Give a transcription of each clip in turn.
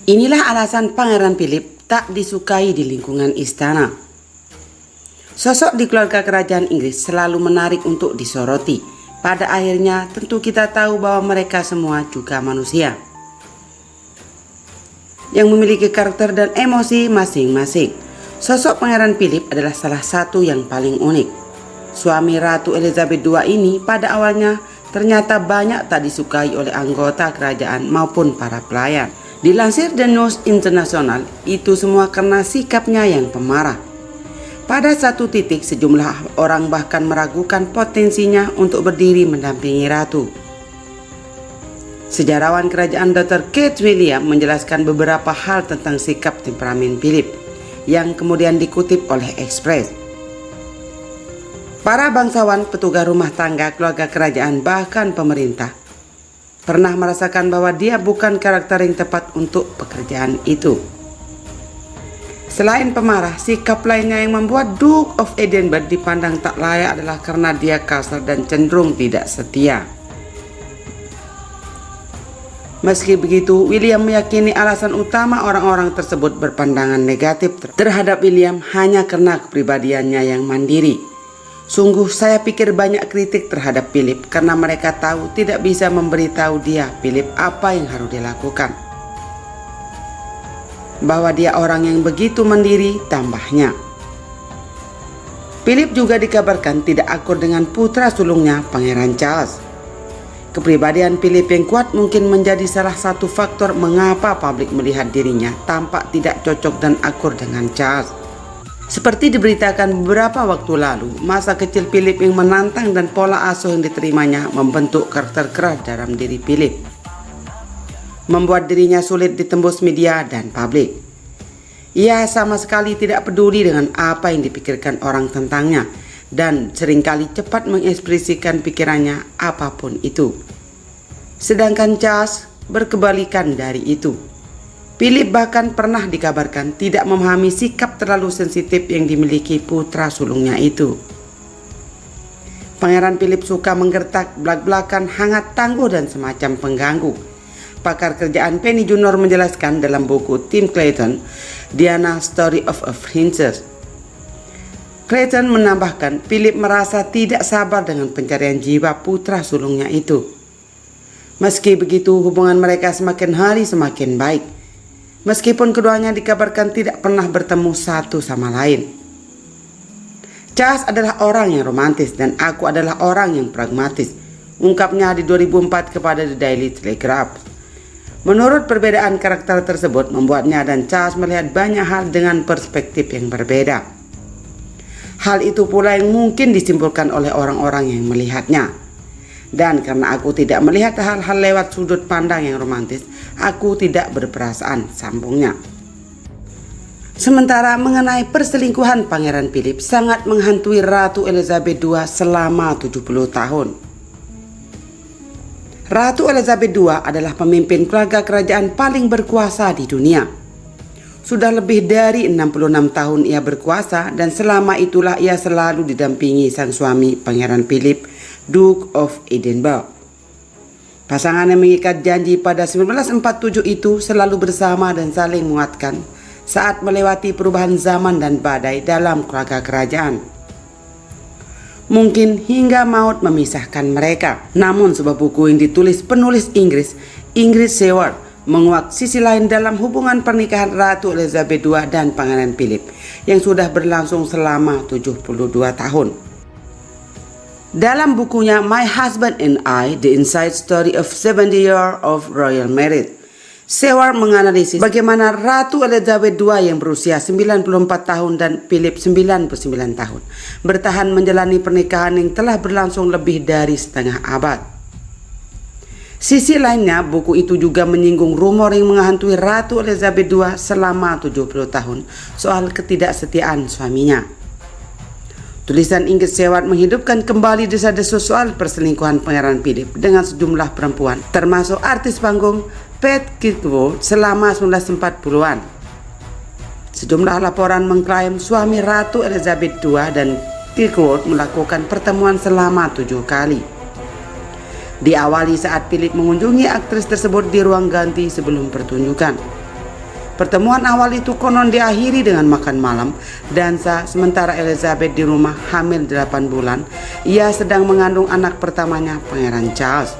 Inilah alasan Pangeran Philip tak disukai di lingkungan istana. Sosok di keluarga kerajaan Inggris selalu menarik untuk disoroti. Pada akhirnya tentu kita tahu bahwa mereka semua juga manusia yang memiliki karakter dan emosi masing-masing. Sosok Pangeran Philip adalah salah satu yang paling unik. Suami Ratu Elizabeth II ini pada awalnya ternyata banyak tak disukai oleh anggota kerajaan maupun para pelayan. Dilansir The News International, itu semua karena sikapnya yang pemarah. Pada satu titik sejumlah orang bahkan meragukan potensinya untuk berdiri mendampingi ratu. Sejarawan kerajaan Dr. Kate William menjelaskan beberapa hal tentang sikap temperamen Philip yang kemudian dikutip oleh Express. Para bangsawan, petugas rumah tangga, keluarga kerajaan, bahkan pemerintah pernah merasakan bahwa dia bukan karakter yang tepat untuk pekerjaan itu. Selain pemarah, sikap lainnya yang membuat Duke of Edinburgh dipandang tak layak adalah karena dia kasar dan cenderung tidak setia. Meski begitu, William meyakini alasan utama orang-orang tersebut berpandangan negatif terhadap William hanya karena kepribadiannya yang mandiri. Sungguh saya pikir banyak kritik terhadap Philip karena mereka tahu tidak bisa memberitahu dia, Philip, apa yang harus dilakukan. Bahwa dia orang yang begitu mandiri, tambahnya. Philip juga dikabarkan tidak akur dengan putra sulungnya, Pangeran Charles. Kepribadian Philip yang kuat mungkin menjadi salah satu faktor mengapa publik melihat dirinya tampak tidak cocok dan akur dengan Charles. Seperti diberitakan beberapa waktu lalu, masa kecil Philip yang menantang dan pola asuh yang diterimanya membentuk karakter keras dalam diri Philip, membuat dirinya sulit ditembus media dan publik. Ia sama sekali tidak peduli dengan apa yang dipikirkan orang tentangnya dan seringkali cepat mengekspresikan pikirannya apapun itu. Sedangkan Charles berkebalikan dari itu. Philip bahkan pernah dikabarkan tidak memahami sikap terlalu sensitif yang dimiliki putra sulungnya itu. Pangeran Philip suka menggertak, belak-belakan, hangat, tangguh, dan semacam pengganggu. Pakar kerjaan Penny Junor menjelaskan dalam buku Tim Clayton, Diana Story of a Princess. Clayton menambahkan, Philip merasa tidak sabar dengan pencarian jiwa putra sulungnya itu. Meski begitu, hubungan mereka semakin hari semakin baik. Meskipun keduanya dikabarkan tidak pernah bertemu satu sama lain. Charles adalah orang yang romantis dan aku adalah orang yang pragmatis, ungkapnya di 2004 kepada The Daily Telegraph. Menurut perbedaan karakter tersebut membuatnya dan Charles melihat banyak hal dengan perspektif yang berbeda. Hal itu pula yang mungkin disimpulkan oleh orang-orang yang melihatnya. Dan karena aku tidak melihat hal-hal lewat sudut pandang yang romantis, aku tidak berperasaan, sambungnya. Sementara mengenai perselingkuhan, Pangeran Philip sangat menghantui Ratu Elizabeth II selama 70 tahun. Ratu Elizabeth II adalah pemimpin keluarga kerajaan paling berkuasa di dunia. Sudah lebih dari 66 tahun ia berkuasa dan selama itulah ia selalu didampingi sang suami Pangeran Philip, Duke of Edinburgh. Pasangan yang mengikat janji pada 1947 itu selalu bersama dan saling menguatkan saat melewati perubahan zaman dan badai dalam keluarga kerajaan. Mungkin hingga maut memisahkan mereka. Namun sebuah buku yang ditulis penulis Inggris, Ingrid Seward, menguak sisi lain dalam hubungan pernikahan Ratu Elizabeth II dan Pangeran Philip yang sudah berlangsung selama 72 tahun. Dalam bukunya My Husband and I, The Inside Story of 70 Years of Royal Marriage, Seward menganalisis bagaimana Ratu Elizabeth II yang berusia 94 tahun dan Philip 99 tahun bertahan menjalani pernikahan yang telah berlangsung lebih dari setengah abad. Sisi lainnya, buku itu juga menyinggung rumor yang menghantui Ratu Elizabeth II selama 70 tahun soal ketidaksetiaan suaminya. Tulisan Ingrid Seward menghidupkan kembali desa-desu soal perselingkuhan Pangeran Philip dengan sejumlah perempuan, termasuk artis panggung Pat Kirkwood selama 1940-an. Sejumlah laporan mengklaim suami Ratu Elizabeth II dan Kirkwood melakukan pertemuan selama 7 kali. Diawali saat Philip mengunjungi aktris tersebut di ruang ganti sebelum pertunjukan. Pertemuan awal itu konon diakhiri dengan makan malam, dansa, sementara Elizabeth di rumah hamil 8 bulan. Ia sedang mengandung anak pertamanya, Pangeran Charles.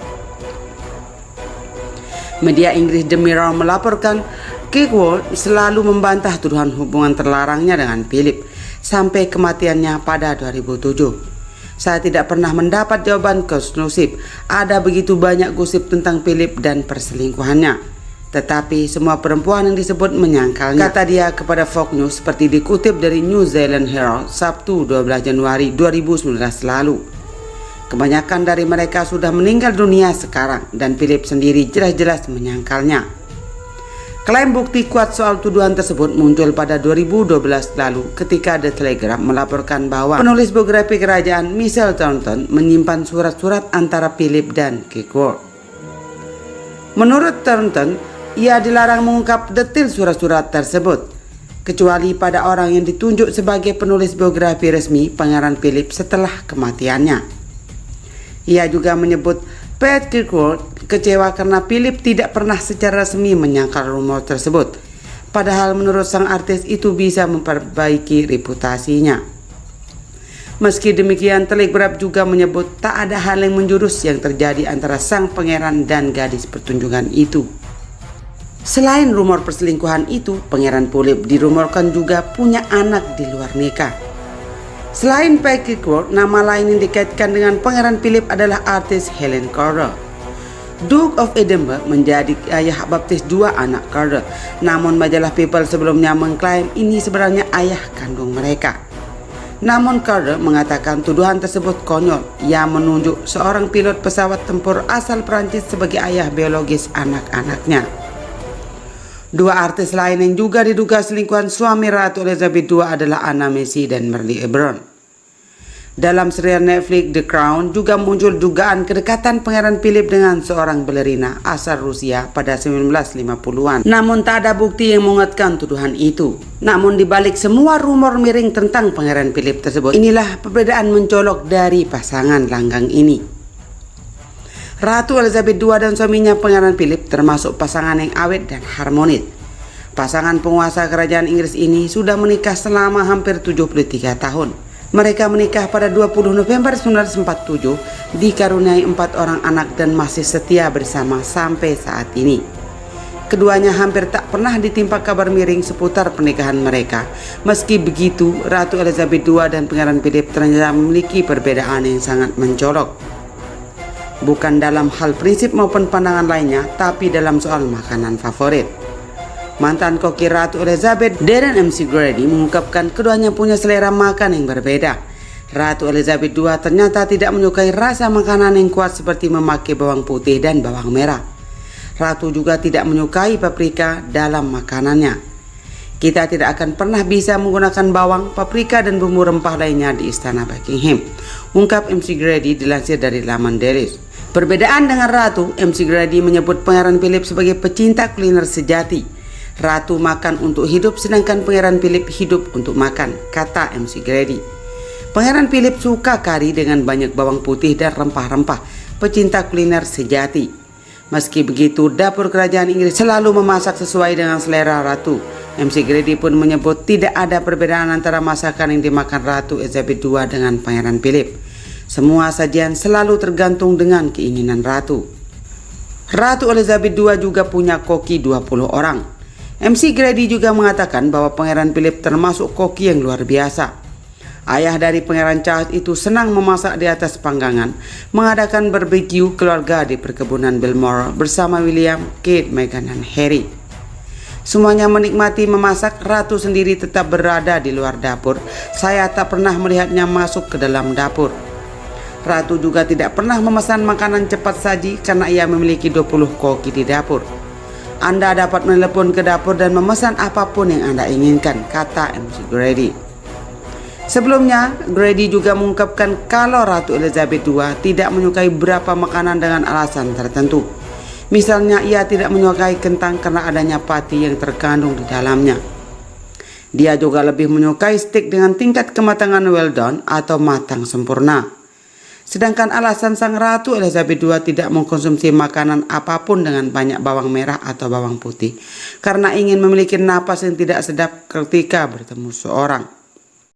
Media Inggris The Mirror melaporkan Kirkwood selalu membantah tuduhan hubungan terlarangnya dengan Philip sampai kematiannya pada 2007. Saya tidak pernah mendapat jawaban konklusif. Ada begitu banyak gosip tentang Philip dan perselingkuhannya. Tetapi semua perempuan yang disebut menyangkalnya, kata dia kepada Fox News seperti dikutip dari New Zealand Herald Sabtu 12 Januari 2019 lalu. Kebanyakan dari mereka sudah meninggal dunia sekarang dan Philip sendiri jelas-jelas menyangkalnya. Klaim bukti kuat soal tuduhan tersebut muncul pada 2012 lalu ketika The Telegraph melaporkan bahwa penulis biografi kerajaan Michelle Thornton menyimpan surat-surat antara Philip dan Kirkwood. Menurut Thornton, ia dilarang mengungkap detail surat-surat tersebut, kecuali pada orang yang ditunjuk sebagai penulis biografi resmi Pangeran Philip setelah kematiannya. Ia juga menyebut Pat Kirkwood kecewa karena Philip tidak pernah secara resmi menyangkal rumor tersebut, padahal menurut sang artis itu bisa memperbaiki reputasinya. Meski demikian, Telegraph juga menyebut tak ada hal yang menjurus yang terjadi antara sang pangeran dan gadis pertunjukan itu. Selain rumor perselingkuhan itu, Pangeran Philip dirumorkan juga punya anak di luar nikah. Selain Pat Kirkwood, nama lain yang dikaitkan dengan Pangeran Philip adalah artis Helen Calder. Duke of Edinburgh menjadi ayah baptis 2 anak Calder, namun majalah People sebelumnya mengklaim ini sebenarnya ayah kandung mereka. Namun Calder mengatakan tuduhan tersebut konyol. Ia menunjuk seorang pilot pesawat tempur asal Prancis sebagai ayah biologis anak-anaknya. 2 artis lain yang juga diduga selingkuhan suami Ratu Elizabeth II adalah Anna Macy dan Marley Ebron. Dalam serial Netflix The Crown juga muncul dugaan kedekatan Pangeran Philip dengan seorang balerina asal Rusia pada 1950-an. Namun tak ada bukti yang menguatkan tuduhan itu. Namun dibalik semua rumor miring tentang Pangeran Philip tersebut, inilah perbedaan mencolok dari pasangan langgang ini. Ratu Elizabeth II dan suaminya Pangeran Philip termasuk pasangan yang awet dan harmonis. Pasangan penguasa kerajaan Inggris ini sudah menikah selama hampir 73 tahun. Mereka menikah pada 20 November 1947, dikaruniai 4 orang anak dan masih setia bersama sampai saat ini. Keduanya hampir tak pernah ditimpa kabar miring seputar pernikahan mereka. Meski begitu, Ratu Elizabeth II dan Pangeran Philip ternyata memiliki perbedaan yang sangat mencolok. Bukan dalam hal prinsip maupun pandangan lainnya, tapi dalam soal makanan favorit. Mantan koki Ratu Elizabeth, Darren McGrady, mengungkapkan keduanya punya selera makan yang berbeda. Ratu Elizabeth II ternyata tidak menyukai rasa makanan yang kuat seperti memakai bawang putih dan bawang merah. Ratu juga tidak menyukai paprika dalam makanannya. Kita tidak akan pernah bisa menggunakan bawang, paprika, dan bumbu rempah lainnya di istana Buckingham, ungkap McGrady dilansir dari laman Daily. Perbedaan dengan Ratu, McGrady menyebut Pangeran Philip sebagai pecinta kuliner sejati. Ratu makan untuk hidup sedangkan Pangeran Philip hidup untuk makan, kata McGrady. Pangeran Philip suka kari dengan banyak bawang putih dan rempah-rempah, pecinta kuliner sejati. Meski begitu, dapur kerajaan Inggris selalu memasak sesuai dengan selera Ratu. McGrady pun menyebut tidak ada perbedaan antara masakan yang dimakan Ratu Elizabeth II dengan Pangeran Philip. Semua sajian selalu tergantung dengan keinginan Ratu. Ratu Elizabeth II juga punya koki 20 orang. McGrady juga mengatakan bahwa Pangeran Philip termasuk koki yang luar biasa. Ayah dari Pangeran Charles itu senang memasak di atas panggangan, mengadakan barbecue keluarga di perkebunan Balmoral bersama William, Kate, Meghan, dan Harry. Semuanya menikmati memasak. Ratu sendiri tetap berada di luar dapur. Saya tak pernah melihatnya masuk ke dalam dapur. Ratu juga tidak pernah memesan makanan cepat saji karena ia memiliki 20 koki di dapur. Anda dapat menelepon ke dapur dan memesan apapun yang Anda inginkan, kata McGrady. Sebelumnya, Grady juga mengungkapkan kalau Ratu Elizabeth II tidak menyukai beberapa makanan dengan alasan tertentu. Misalnya, ia tidak menyukai kentang karena adanya pati yang terkandung di dalamnya. Dia juga lebih menyukai steak dengan tingkat kematangan well done atau matang sempurna. Sedangkan alasan sang Ratu Elizabeth II tidak mengkonsumsi makanan apapun dengan banyak bawang merah atau bawang putih karena ingin memiliki napas yang tidak sedap ketika bertemu seorang.